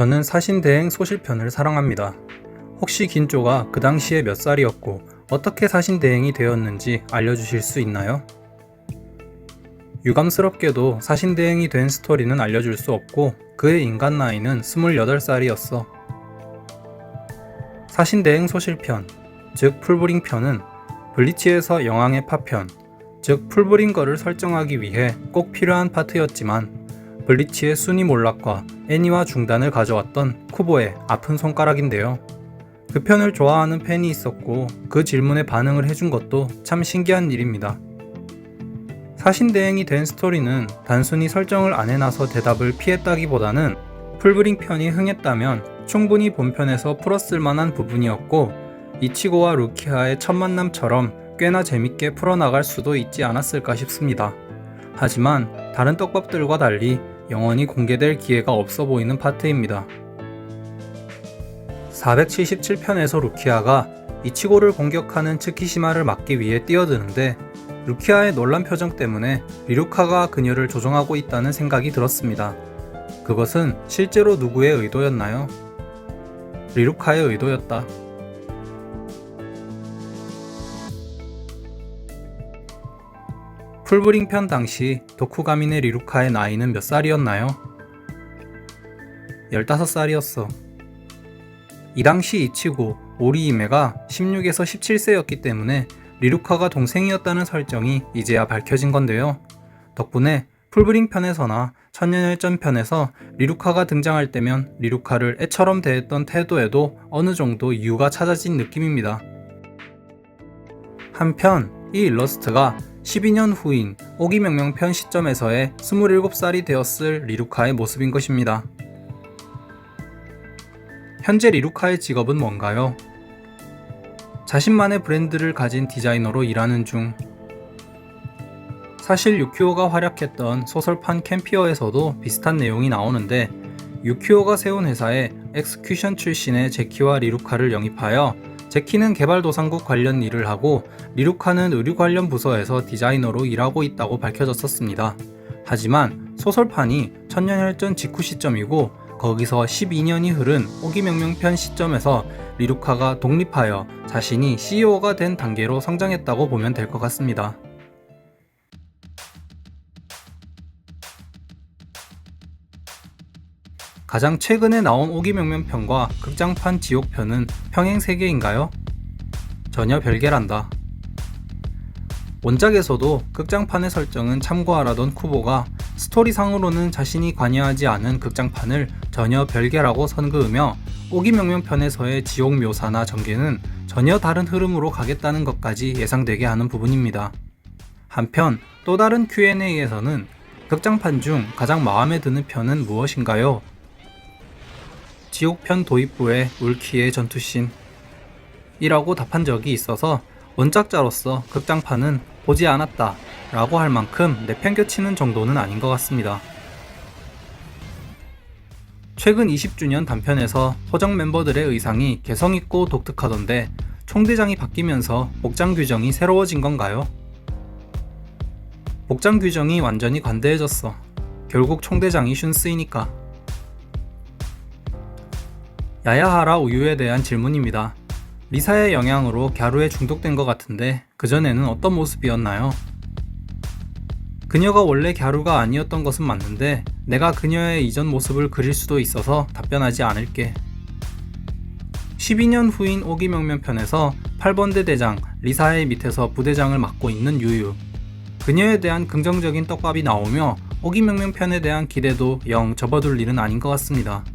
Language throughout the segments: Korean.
저는 사신대행 소실편을 사랑합니다. 혹시 긴조가 그 당시에 몇 살이었고 어떻게 사신대행이 되었는지 알려주실 수 있나요? 유감스럽게도 사신대행이 된 스토리는 알려줄 수 없고 그의 인간 나이는 28살이었어. 사신대행 소실편, 즉 풀브링 편은 블리치에서 영왕의 파편, 즉 풀브링거를 설정하기 위해 꼭 필요한 파트였지만 블리치의 순위 몰락과 애니와 중단을 가져왔던 쿠보의 아픈 손가락인데요. 그 편을 좋아하는 팬이 있었고 그 질문에 반응을 해준 것도 참 신기한 일입니다. 사신대행이 된 스토리는 단순히 설정을 안 해놔서 대답을 피했다기보다는 풀브링 편이 흥했다면 충분히 본편에서 풀었을 만한 부분이었고 이치고와 루키아의 첫 만남처럼 꽤나 재밌게 풀어나갈 수도 있지 않았을까 싶습니다. 하지만 다른 떡밥들과 달리 영원히 공개될 기회가 없어 보이는 파트입니다. 477편에서 루키아가 이치고를 공격하는 츠키시마를 막기 위해 뛰어드는데 루키아의 놀란 표정 때문에 리루카가 그녀를 조종하고 있다는 생각이 들었습니다. 그것은 실제로 누구의 의도였나요? 리루카의 의도였다. 풀브링 편 당시 도쿠가민의 리루카의 나이는 몇 살이었나요? 15살이었어. 이 당시 이치고 오리히메가 16에서 17세였기 때문에 리루카가 동생이었다는 설정이 이제야 밝혀진 건데요. 덕분에 풀브링 편에서나 천년열전 편에서 리루카가 등장할 때면 리루카를 애처럼 대했던 태도에도 어느 정도 이유가 찾아진 느낌입니다. 한편 이 일러스트가 12년 후인 오기명명편 시점에서의 27살이 되었을 리루카의 모습인 것입니다. 현재 리루카의 직업은 뭔가요? 자신만의 브랜드를 가진 디자이너로 일하는 중. 사실 유키오가 활약했던 소설판 캠피어에서도 비슷한 내용이 나오는데 유키오가 세운 회사에 엑스큐션 출신의 제키와 리루카를 영입하여 제키는 개발도상국 관련 일을 하고 리루카는 의류 관련 부서에서 디자이너로 일하고 있다고 밝혀졌었습니다. 하지만 소설판이 천년혈전 직후 시점이고 거기서 12년이 흐른 오기명명편 시점에서 리루카가 독립하여 자신이 CEO가 된 단계로 성장했다고 보면 될 것 같습니다. 가장 최근에 나온 오기명명편과 극장판 지옥편은 평행세계인가요? 전혀 별개란다. 원작에서도 극장판의 설정은 참고하라던 쿠보가 스토리상으로는 자신이 관여하지 않은 극장판을 전혀 별개라고 선그으며 오기명명편에서의 지옥 묘사나 전개는 전혀 다른 흐름으로 가겠다는 것까지 예상되게 하는 부분입니다. 한편 또 다른 Q&A에서는 극장판 중 가장 마음에 드는 편은 무엇인가요? 지옥편 도입부의 울키의 전투씬 이라고 답한 적이 있어서 원작자로서 극장판은 보지 않았다 라고 할 만큼 내팽겨치는 정도는 아닌 것 같습니다. 최근 20주년 단편에서 호정 멤버들의 의상이 개성있고 독특하던데 총대장이 바뀌면서 복장 규정이 새로워진 건가요? 복장 규정이 완전히 관대해졌어. 결국 총대장이 슌스이니까. 야야하라 우유에 대한 질문입니다. 리사의 영향으로 갸루에 중독된 것 같은데 그전에는 어떤 모습이었나요? 그녀가 원래 갸루가 아니었던 것은 맞는데 내가 그녀의 이전 모습을 그릴 수도 있어서 답변하지 않을게. 12년 후인 오기명면편에서 8번대 대장 리사의 밑에서 부대장을 맡고 있는 유유. 그녀에 대한 긍정적인 떡밥이 나오며 오기명면편에 대한 기대도 영 접어둘 일은 아닌 것 같습니다.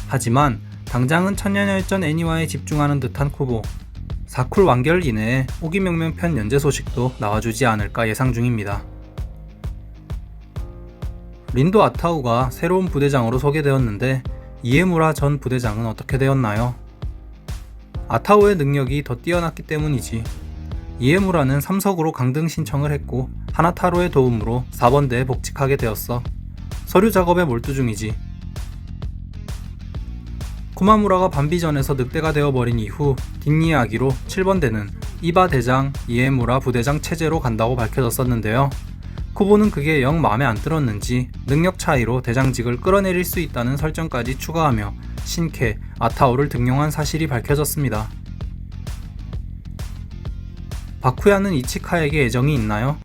하지만 당장은 천년열전 애니화에 집중하는 듯한 쿠보. 4쿨 완결 이내에 오기명면편 연재 소식도 나와주지 않을까 예상 중입니다. 린도 아타우가 새로운 부대장으로 소개되었는데 이에무라 전 부대장은 어떻게 되었나요? 아타우의 능력이 더 뛰어났기 때문이지. 이에무라는 3석으로 강등 신청을 했고 하나타로의 도움으로 4번대에 복직하게 되었어. 서류 작업에 몰두 중이지. 쿠마무라가 반비전에서 늑대가 되어버린 이후 뒷이야기로 7번대는 이바 대장, 이에무라 부대장 체제로 간다고 밝혀졌었는데요. 쿠보는 그게 영 마음에 안 들었는지 능력 차이로 대장직을 끌어내릴 수 있다는 설정까지 추가하며 신캐 아타오를 등용한 사실이 밝혀졌습니다. 바쿠야는 이치카에게 애정이 있나요?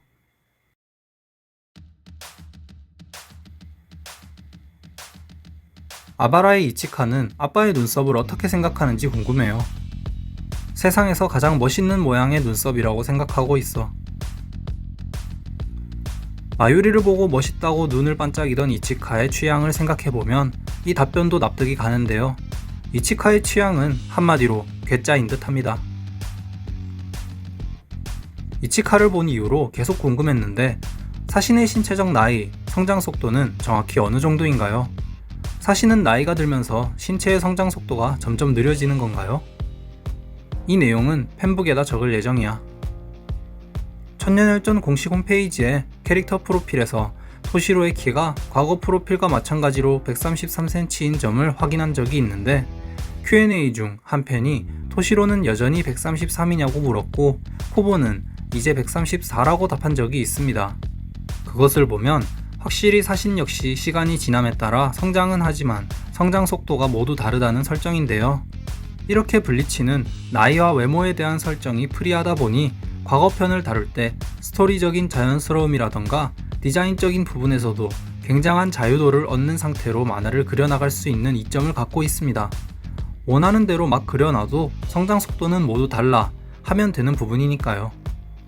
아바라의 이치카는 아빠의 눈썹을 어떻게 생각하는지 궁금해요. 세상에서 가장 멋있는 모양의 눈썹이라고 생각하고 있어. 마유리를 보고 멋있다고 눈을 반짝이던 이치카의 취향을 생각해보면 이 답변도 납득이 가는데요. 이치카의 취향은 한마디로 괴짜인 듯 합니다. 이치카를 본 이후로 계속 궁금했는데 사신의 신체적 나이, 성장 속도는 정확히 어느 정도인가요? 사신은 나이가 들면서 신체의 성장 속도가 점점 느려지는 건가요? 이 내용은 팬북에다 적을 예정이야. 천년열전 공식 홈페이지에 캐릭터 프로필에서 토시로의 키가 과거 프로필과 마찬가지로 133cm인 점을 확인한 적이 있는데 Q&A 중 한 팬이 토시로는 여전히 133이냐고 물었고 쿠보는 이제 134라고 답한 적이 있습니다. 그것을 보면 확실히 사신 역시 시간이 지남에 따라 성장은 하지만 성장 속도가 모두 다르다는 설정인데요. 이렇게 블리치는 나이와 외모에 대한 설정이 프리하다 보니 과거편을 다룰 때 스토리적인 자연스러움이라던가 디자인적인 부분에서도 굉장한 자유도를 얻는 상태로 만화를 그려나갈 수 있는 이점을 갖고 있습니다. 원하는 대로 막 그려놔도 성장 속도는 모두 달라 하면 되는 부분이니까요.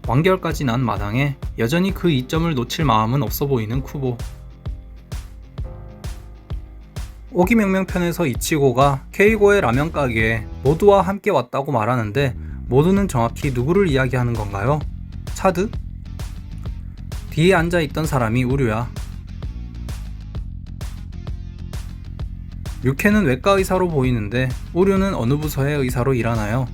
완결까지 난 마당에 여전히 그 이점을 놓칠 마음은 없어 보이는 쿠보. 오기명명편에서 이치고가 케이고의 라면 가게에 모두와 함께 왔다고 말하는데 모두는 정확히 누구를 이야기하는 건가요? 차드? 뒤에 앉아있던 사람이 우류야. 유케는 외과 의사로 보이는데 우류는 어느 부서의 의사로 일하나요?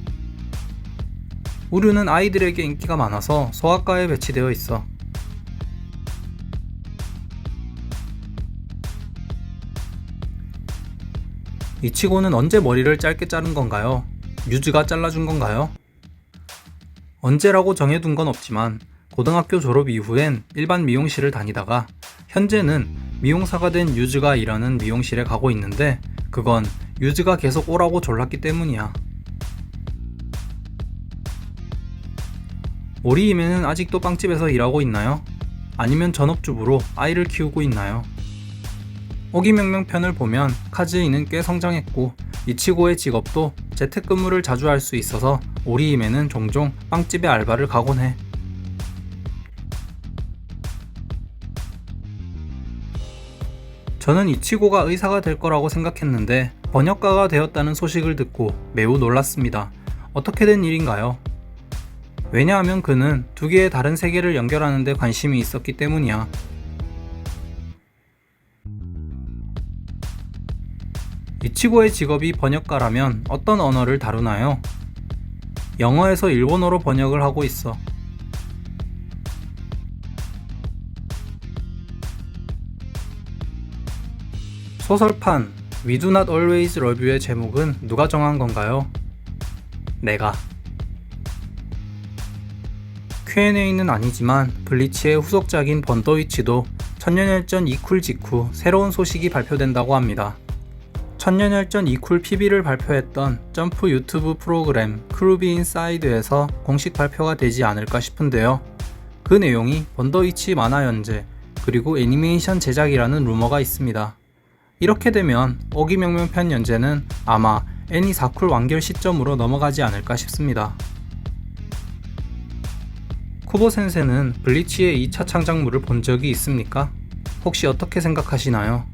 우류는 아이들에게 인기가 많아서 소아과에 배치되어 있어. 이치고는 언제 머리를 짧게 자른 건가요? 유즈가 잘라준 건가요? 언제라고 정해둔 건 없지만 고등학교 졸업 이후엔 일반 미용실을 다니다가 현재는 미용사가 된 유즈가 일하는 미용실에 가고 있는데 그건 유즈가 계속 오라고 졸랐기 때문이야. 오리히메는 아직도 빵집에서 일하고 있나요? 아니면 전업주부로 아이를 키우고 있나요? 오기명명편을 보면 카즈이는 꽤 성장했고 이치고의 직업도 재택근무를 자주 할 수 있어서 오리히메는 종종 빵집에 알바를 가곤 해. 저는 이치고가 의사가 될 거라고 생각했는데 번역가가 되었다는 소식을 듣고 매우 놀랐습니다. 어떻게 된 일인가요? 왜냐하면 그는 두 개의 다른 세계를 연결하는 데 관심이 있었기 때문이야. 이치고의 직업이 번역가라면 어떤 언어를 다루나요? 영어에서 일본어로 번역을 하고 있어. 소설판 We Do Not Always Love You의 제목은 누가 정한 건가요? 내가. Q&A는 아니지만 블리치의 후속작인 번더위치도 천년열전 2쿨 직후 새로운 소식이 발표된다고 합니다. 천년열전 2쿨 PB를 발표했던 점프 유튜브 프로그램 크루비 인사이드에서 공식 발표가 되지 않을까 싶은데요. 그 내용이 번더위치 만화 연재 그리고 애니메이션 제작이라는 루머가 있습니다. 이렇게 되면 오기명명편 연재는 아마 애니 4쿨 완결 시점으로 넘어가지 않을까 싶습니다. 쿠보 센세는 블리치의 2차 창작물을 본 적이 있습니까? 혹시 어떻게 생각하시나요?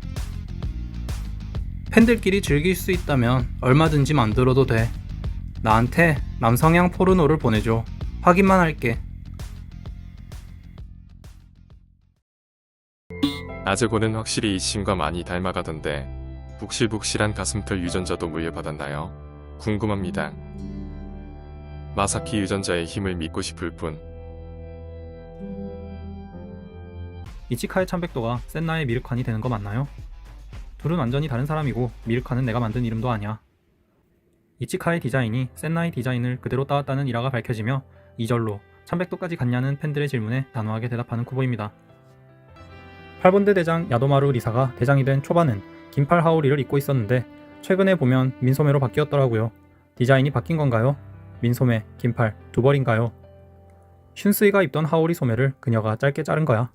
팬들끼리 즐길 수 있다면 얼마든지 만들어도 돼. 나한테 남성향 포르노를 보내줘. 확인만 할게. 아즈고는 확실히 이신과 많이 닮아가던데 북실북실한 가슴털 유전자도 물려받았나요? 궁금합니다. 마사키 유전자의 힘을 믿고 싶을 뿐. 이치카의 참백도가 센나의 미르칸이 되는 거 맞나요? 둘은 완전히 다른 사람이고 미르칸은 내가 만든 이름도 아니야. 이치카의 디자인이 센나의 디자인을 그대로 따왔다는 일화가 밝혀지며 2절로 참백도까지 갔냐는 팬들의 질문에 단호하게 대답하는 쿠보입니다. 8번대 대장 야도마루 리사가 대장이 된 초반은 긴팔 하오리를 입고 있었는데 최근에 보면 민소매로 바뀌었더라고요. 디자인이 바뀐 건가요? 민소매, 긴팔 두 벌인가요? 슌스이가 입던 하오리 소매를 그녀가 짧게 자른 거야.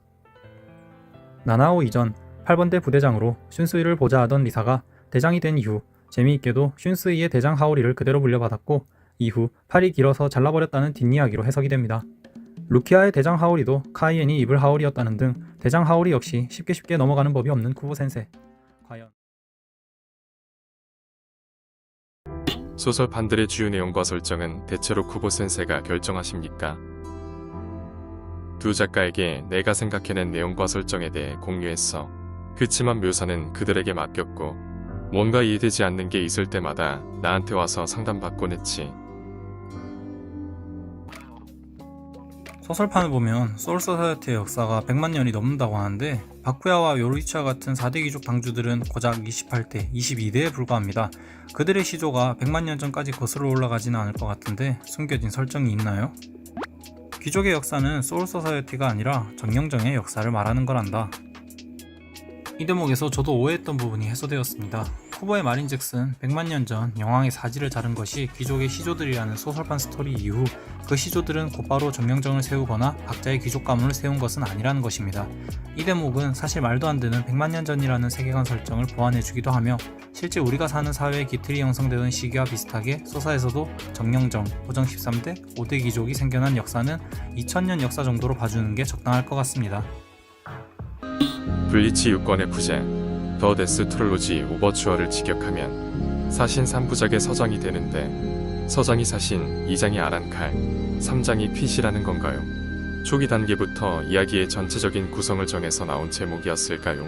나나오 이전 8번대 부대장으로 슌스이를 보좌하던 리사가 대장이 된 이후 재미있게도 슌스이의 대장 하오리를 그대로 물려받았고 이후 팔이 길어서 잘라버렸다는 뒷이야기로 해석이 됩니다. 루키아의 대장 하오리도 카이엔이 입을 하오리였다는 등 대장 하오리 역시 쉽게 넘어가는 법이 없는 쿠보 센세. 과연 소설판들의 주요 내용과 설정은 대체로 쿠보 센세가 결정하십니까? 두 작가에게 내가 생각해낸 내용과 설정에 대해 공유했어. 그치만 묘사는 그들에게 맡겼고 뭔가 이해되지 않는 게 있을 때마다 나한테 와서 상담받곤 했지. 소설판을 보면 소울소사이어티의 역사가 100만 년이 넘는다고 하는데 바쿠야와 요루이치와 같은 4대 귀족 당주들은 고작 28대, 22대에 불과합니다. 그들의 시조가 100만 년 전까지 거슬러 올라가지는 않을 것 같은데 숨겨진 설정이 있나요? 귀족의 역사는 소울소사이어티가 아니라 정령정의 역사를 말하는 거란다. 이 대목에서 저도 오해했던 부분이 해소되었습니다. 후보의 말인즉슨 100만 년 전 영왕의 사지를 자른 것이 귀족의 시조들이라는 소설판 스토리 이후 그 시조들은 곧바로 정령정을 세우거나 각자의 귀족 가문을 세운 것은 아니라는 것입니다. 이 대목은 사실 말도 안 되는 100만 년 전이라는 세계관 설정을 보완해주기도 하며 실제 우리가 사는 사회의 기틀이 형성되던 시기와 비슷하게 소사에서도 정령정, 호정 13대, 5대 귀족이 생겨난 역사는 2000년 역사 정도로 봐주는 게 적당할 것 같습니다. 블리치 6권의 부제 더 데스 트롤로지 오버추어를 직역하면 사신 3부작의 서장이 되는데 서장이 사신, 2장이 아란칼, 3장이 핏이라는 건가요? 초기 단계부터 이야기의 전체적인 구성을 정해서 나온 제목이었을까요?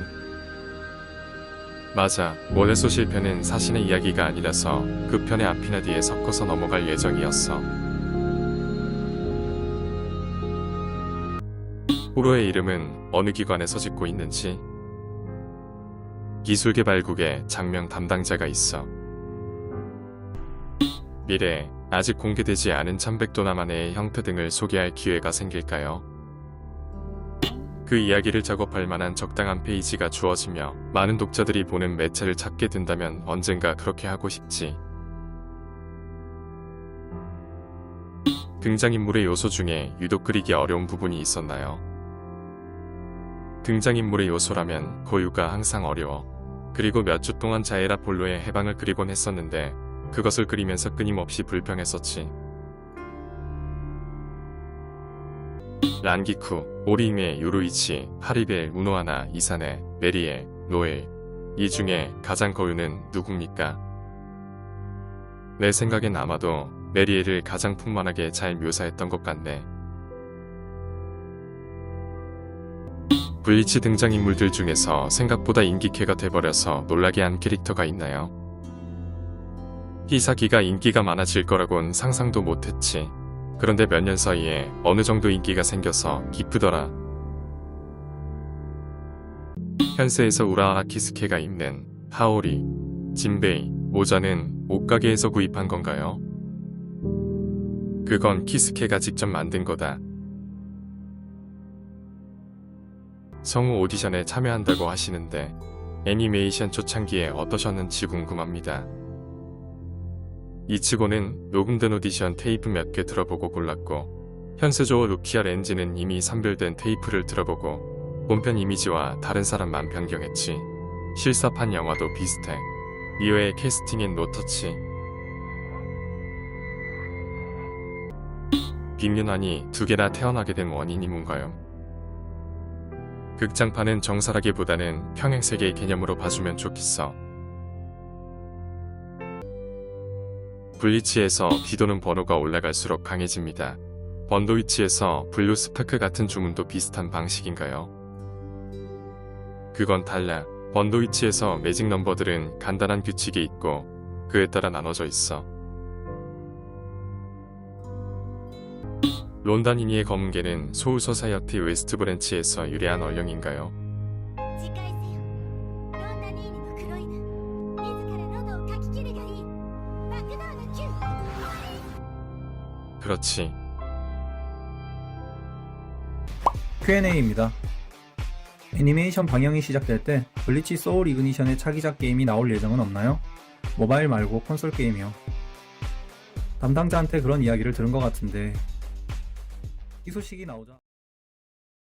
맞아, 원래 소실편은 사신의 이야기가 아니라서 그 편의 앞이나 뒤에 섞어서 넘어갈 예정이었어. 호로의 이름은 어느 기관에서 짓고 있는지? 기술개발국에 장명 담당자가 있어. 미래, 아직 공개되지 않은 1100도나만의 형태 등을 소개할 기회가 생길까요? 그 이야기를 작업할 만한 적당한 페이지가 주어지며 많은 독자들이 보는 매체를 찾게 된다면 언젠가 그렇게 하고 싶지. 등장인물의 요소 중에 유독 그리기 어려운 부분이 있었나요? 등장인물의 요소라면 고유가 항상 어려워. 그리고 몇 주 동안 자에라 볼로의 해방을 그리곤 했었는데 그것을 그리면서 끊임없이 불평했었지. 란기쿠, 오리히메, 요루이치, 하리벨, 우노하나, 이사네, 메리에, 노엘. 이 중에 가장 고유는 누굽니까? 내 생각엔 아마도 메리에를 가장 풍만하게 잘 묘사했던 것 같네. 블리치 등장인물들 중에서 생각보다 인기캐가 돼버려서 놀라게 한 캐릭터가 있나요? 히사기가 인기가 많아질 거라곤 상상도 못했지. 그런데 몇 년 사이에 어느 정도 인기가 생겨서 기쁘더라. 현세에서 우라하 키스케가 입는 하오리, 진베이, 모자는 옷가게에서 구입한 건가요? 그건 키스케가 직접 만든 거다. 성우 오디션에 참여한다고 하시는데 애니메이션 초창기에 어떠셨는지 궁금합니다. 이치고는 녹음된 오디션 테이프 몇 개 들어보고 골랐고 현세조와 루키아 렌지는 이미 선별된 테이프를 들어보고 본편 이미지와 다른 사람만 변경했지. 실사판 영화도 비슷해. 이외에 캐스팅엔 노터치. 빅윤환이 두 개나 태어나게 된 원인이 뭔가요? 극장판은 정사라기보다는 평행세계의 개념으로 봐주면 좋겠어. 블리치에서 비도는 번호가 올라갈수록 강해집니다. 번도이치에서 블루 스파크 같은 주문도 비슷한 방식인가요? 그건 달라. 번도이치에서 매직 넘버들은 간단한 규칙이 있고 그에 따라 나눠져 있어. 론다니니의 검은개는 소울소사이어티 웨스트 브랜치에서 유래한 얼령인가요? 그렇지. Q&A입니다. 애니메이션 방영이 시작될 때 블리치 소울 이그니션의 차기작 게임이 나올 예정은 없나요? 모바일 말고 콘솔 게임이요. 담당자한테 그런 이야기를 들은 것 같은데 이 소식이 나오자